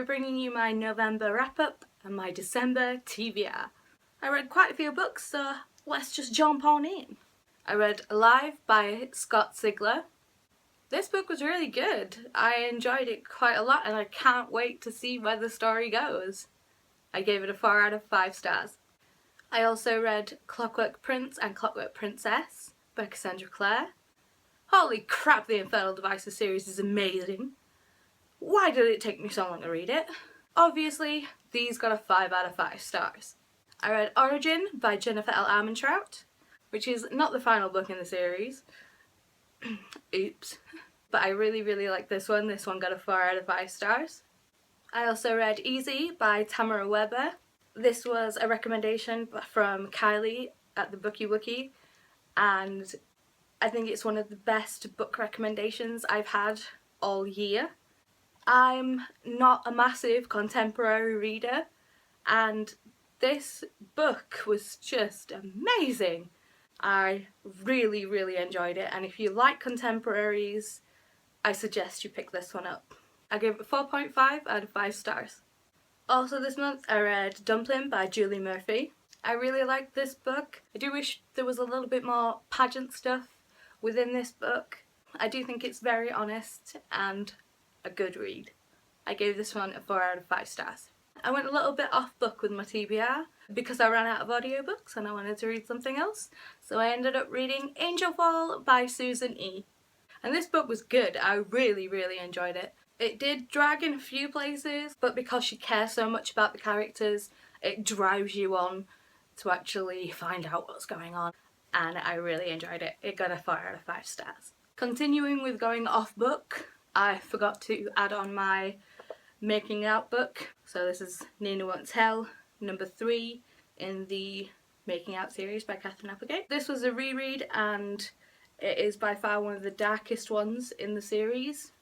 be bringing you my November wrap-up and my December TBR. I read quite a few books, so let's just jump on in. I read Alive by Scott Sigler. This book was really good. I enjoyed it quite a lot and I can't wait to see where the story goes. I gave it a 4 out of 5 stars. I also read Clockwork Prince and Clockwork Princess by Cassandra Clare. Holy crap, the Infernal Devices series is amazing. Why did it take me so long to read it? Obviously, these got a 5 out of 5 stars. I read Origin by Jennifer L. Armentrout, which is not the final book in the series. Oops. But I really like this one. This one got a 4 out of 5 stars. I also read Easy by Tamara Weber. This was a recommendation from Kylie at the Bookie Wookie, and I think it's one of the best book recommendations I've had all year. I'm not a massive contemporary reader, and this book was just amazing. I really enjoyed it, and if you like contemporaries, I suggest you pick this one up. I gave it 4.5 out of 5 stars. Also this month I read Dumpling by Julie Murphy. I really liked this book. I do wish there was a little bit more pageant stuff within this book. I do think it's very honest and a good read. I gave this one a 4 out of 5 stars. I went a little bit off book with my TBR because I ran out of audiobooks and I wanted to read something else, so I ended up reading Angel Fall by Susan E. And this book was good. I really enjoyed it. It did drag in a few places, but because you care so much about the characters, it drives you on to actually find out what's going on, and I really enjoyed it. It got a 4 out of 5 stars. Continuing with going off book, I forgot to add on my Making Out book. So this is Nina Won't Tell, number 3 in the Making Out series by Catherine Applegate. This was a reread and it is by far one of the darkest ones in the series,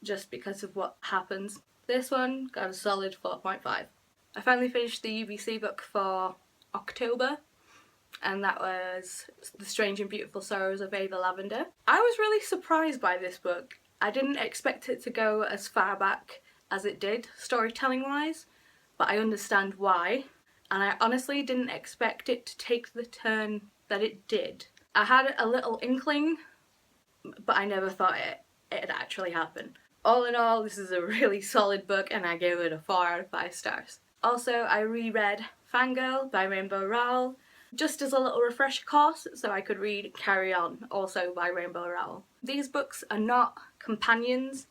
just because of what happens. This one got a solid 4.5. I finally finished the UBC book for October, and that was The Strange and Beautiful Sorrows of Ava Lavender. I was really surprised by this book. I didn't expect it to go as far back as it did, storytelling wise, but I understand why, and I honestly didn't expect it to take the turn that it did. I had a little inkling, but I never thought it'd actually happen. All in all, this is a really solid book and I gave it a 4 out of 5 stars. Also, I reread Fangirl by Rainbow Rowell, just as a little refresher course so I could read Carry On, also by Rainbow Rowell. These books are not companions,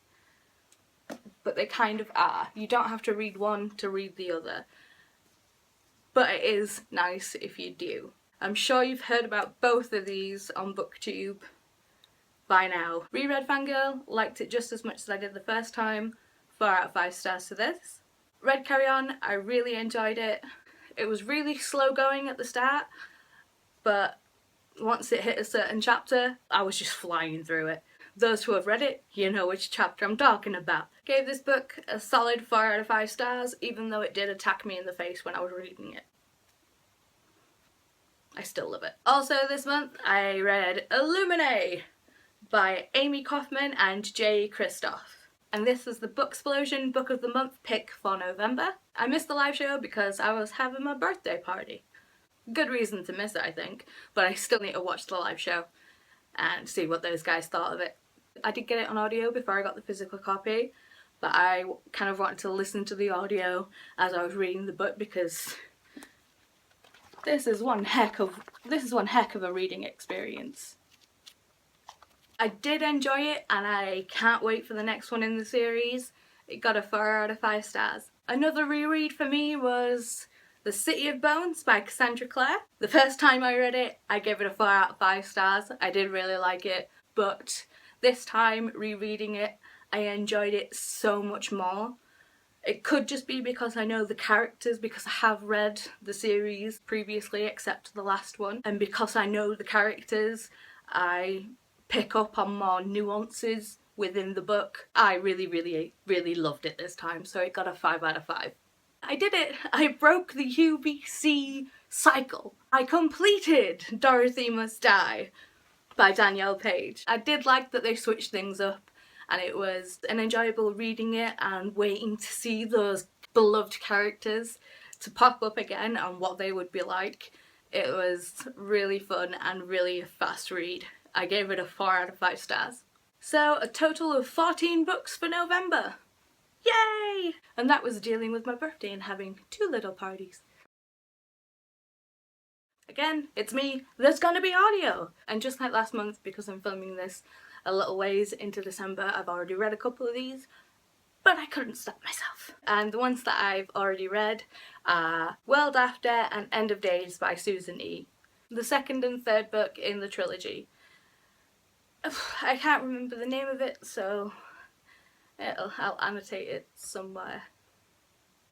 but they kind of are. You don't have to read one to read the other, but it is nice if you do. I'm sure you've heard about both of these on BookTube by now. Reread Fangirl, liked it just as much as I did the first time, 4 out of 5 stars to this. Read Carry On, I really enjoyed it. It was really slow going at the start, but once it hit a certain chapter, I was just flying through it. Those who have read it, you know which chapter I'm talking about. Gave this book a solid 4 out of 5 stars, even though it did attack me in the face when I was reading it. I still love it. Also this month I read Illuminae by Amy Kaufman and Jay Kristoff. And this was the Booksplosion Book of the Month pick for November. I missed the live show because I was having my birthday party. Good reason to miss it, I think, but I still need to watch the live show and see what those guys thought of it. I did get it on audio before I got the physical copy, but I kind of wanted to listen to the audio as I was reading the book because this is one heck of a reading experience. I did enjoy it and I can't wait for the next one in the series. It got a 4 out of 5 stars. Another reread for me was The City of Bones by Cassandra Clare. The first time I read it, I gave it a 4 out of 5 stars. I did really like it, but this time rereading it, I enjoyed it so much more. It could just be because I know the characters, because I have read the series previously except the last one, and because I know the characters, I pick up on more nuances within the book. I really loved it this time, so it got a 5 out of 5. I did it! I broke the UBC cycle. I completed Dorothy Must Die by Danielle Page. I did like that they switched things up and it was an enjoyable reading it and waiting to see those beloved characters to pop up again and what they would be like. It was really fun and really a fast read. I gave it a 4 out of 5 stars. So a total of 14 books for November. Yay! And that was dealing with my birthday and having 2 little parties. Again, it's me, there's gonna be audio! And just like last month, because I'm filming this a little ways into December, I've already read a couple of these, but I couldn't stop myself. And the ones that I've already read are World After and End of Days by Susan E. The second and third book in the trilogy. I can't remember the name of it, so I'll annotate it somewhere.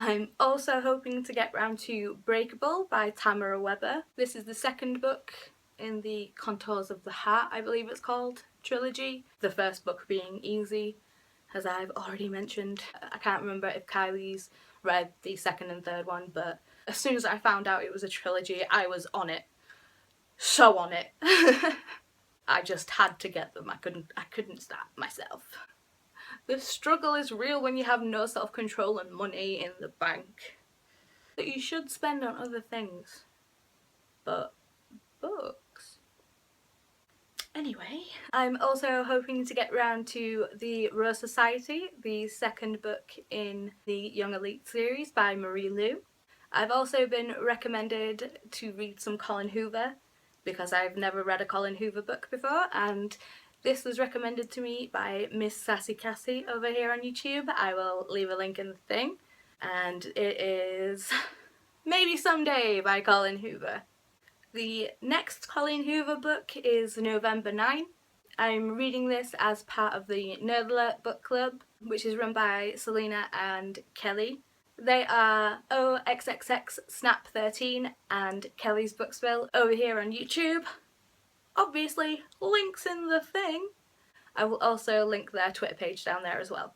I'm also hoping to get round to Breakable by Tamara Webber. This is the second book in the Contours of the Heart, I believe it's called, trilogy. The first book being Easy, as I've already mentioned. I can't remember if Kylie's read the second and third one, but as soon as I found out it was a trilogy, I was on it. So on it. I just had to get them. I couldn't stop myself. The struggle is real when you have no self-control and money in the bank that you should spend on other things. But books. Anyway, I'm also hoping to get round to The Rose Society, the second book in the Young Elite series by Marie Lu. I've also been recommended to read some Colin Hoover because I've never read a Colin Hoover book before, and this was recommended to me by Miss Sassy Cassie over here on YouTube. I will leave a link in the thing. And it is Maybe Someday by Colin Hoover. The next Colin Hoover book is November 9. I'm reading this as part of the Nerd Alert book club, which is run by Selena and Kelly. They are OXXX Snap 13 and Kelly's Booksville over here on YouTube. Obviously, links in the thing. I will also link their Twitter page down there as well.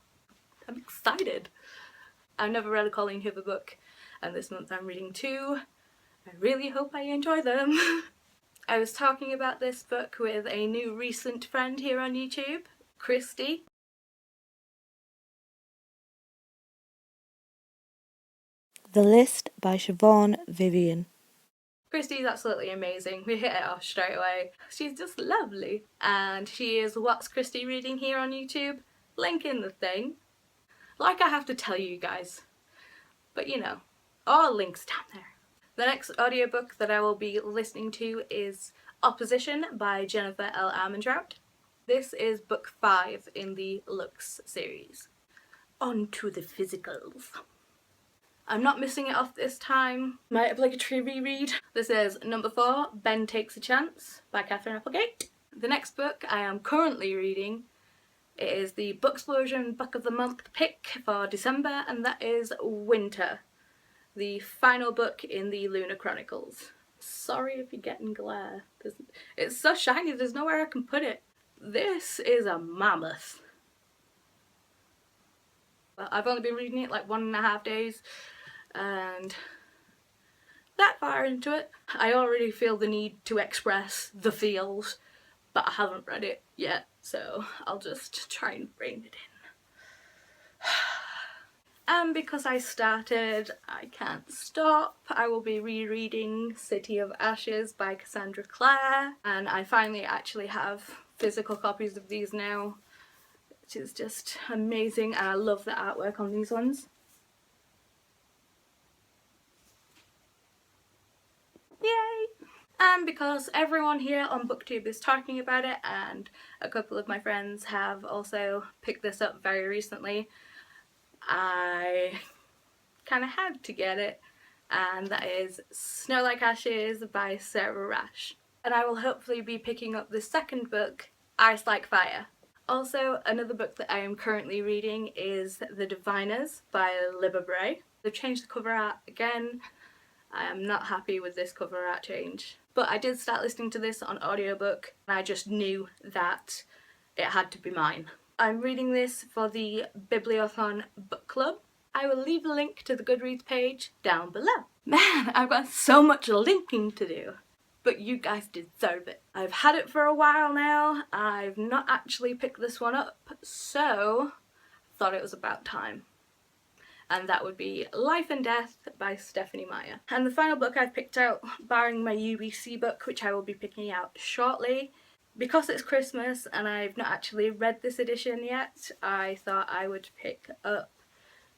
I'm excited. I've never read a Colleen Hoover book, and this month I'm reading 2. I really hope I enjoy them. I was talking about this book with a new recent friend here on YouTube, Christy. The List by Siobhan Vivian. Christy's absolutely amazing. We hit it off straight away. She's just lovely. And she is What's Christy Reading here on YouTube. Link in the thing. Like I have to tell you guys. But you know, all links down there. The next audiobook that I will be listening to is Opposition by Jennifer L. Armentrout. This is book 5 in the Lux series. On to the physicals. I'm not missing it off this time. My obligatory reread. This is number 4, Ben Takes a Chance by Catherine Applegate. The next book I am currently reading is the Booksplosion Book of the Month pick for December, and that is Winter, the final book in the Lunar Chronicles. Sorry if you're getting glare. It's so shiny, there's nowhere I can put it. This is a mammoth. Well, I've only been reading it like 1.5 days, and that far into it, I already feel the need to express the feels, but I haven't read it yet, so I'll just try and rein it in. And because I started, I can't stop. I will be rereading City of Ashes by Cassandra Clare, and I finally actually have physical copies of these now, which is just amazing, and I love the artwork on these ones. Yay! And because everyone here on BookTube is talking about it, and a couple of my friends have also picked this up very recently, I kind of had to get it, and that is Snow Like Ashes by Sarah Rash. And I will hopefully be picking up the second book, Ice Like Fire. Also, another book that I am currently reading is The Diviners by Libba Bray. They've changed the cover art again. I am not happy with this cover art change. But I did start listening to this on audiobook, and I just knew that it had to be mine. I'm reading this for the Bibliothon Book Club. I will leave a link to the Goodreads page down below. Man, I've got so much linking to do. but you guys deserve it. I've had it for a while now. I've not actually picked this one up, so thought it was about time. And that would be Life and Death by Stephanie Meyer. And the final book I've picked out, barring my UBC book, which I will be picking out shortly, because it's Christmas and I've not actually read this edition yet, I thought I would pick up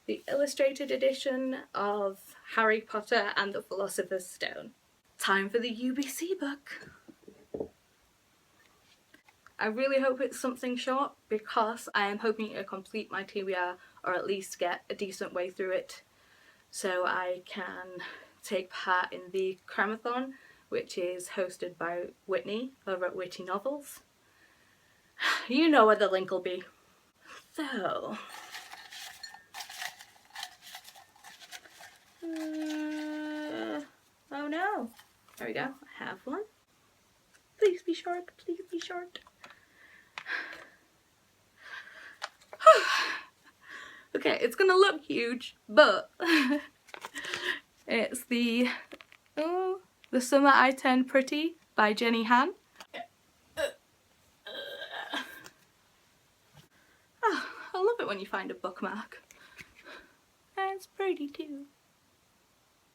the illustrated edition of Harry Potter and the Philosopher's Stone. Time for the UBC book. I really hope it's something short because I am hoping to complete my TBR, or at least get a decent way through it, so I can take part in the Cramathon, which is hosted by Whitney over at Witty Novels. You know where the link will be. So, oh no, there we go, I have one. Please be short, please be short. Okay, it's gonna look huge, but it's the Summer I Turned Pretty by Jenny Han. Oh, I love it when you find a bookmark. And it's pretty too.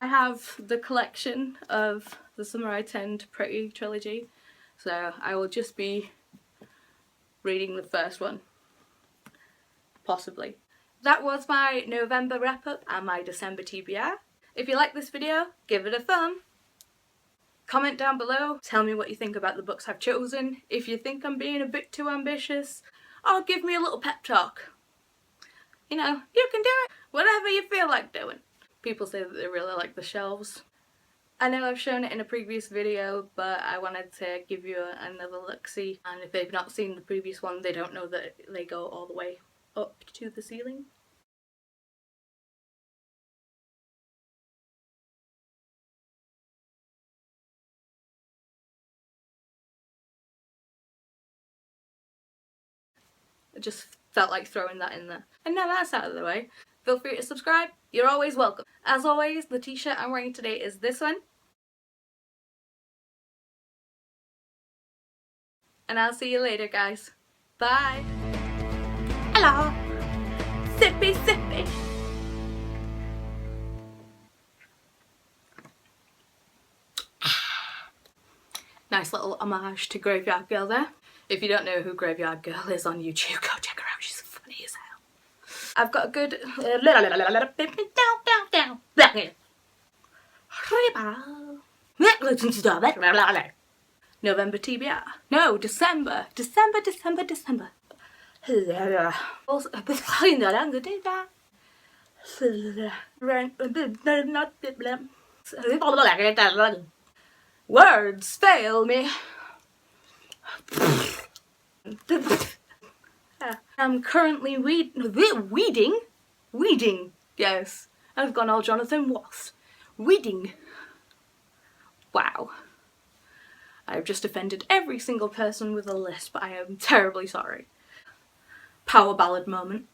I have the collection of the Summer I Turned Pretty trilogy, so I will just be reading the first one. Possibly. That was my November wrap-up and my December TBR. If you like this video, give it a thumb. Comment down below, tell me what you think about the books I've chosen. If you think I'm being a bit too ambitious, or give me a little pep talk. You know, you can do it. Whatever you feel like doing. People say that they really like the shelves. I know I've shown it in a previous video, but I wanted to give you another look-see. And if they've not seen the previous one, they don't know that they go all the way up to the ceiling. I just felt like throwing that in there. And now that's out of the way, feel free to subscribe. You're always welcome. As always, the t-shirt I'm wearing today is this one. And I'll see you later, guys. Bye. Hello. Sippy, sippy. Nice little homage to Graveyard Girl there. If you don't know who Graveyard Girl is on YouTube, go check her out. She's funny as hell. I've got a good November TBR. No, December. December. Words fail me. I'm currently weeding. Yes, I've gone all Jonathan Ross. Weeding. Wow. I've just offended every single person with a lisp. I am terribly sorry. Power ballad moment.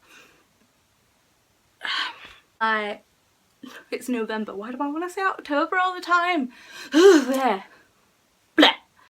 It's November. Why do I want to say October all the time? There.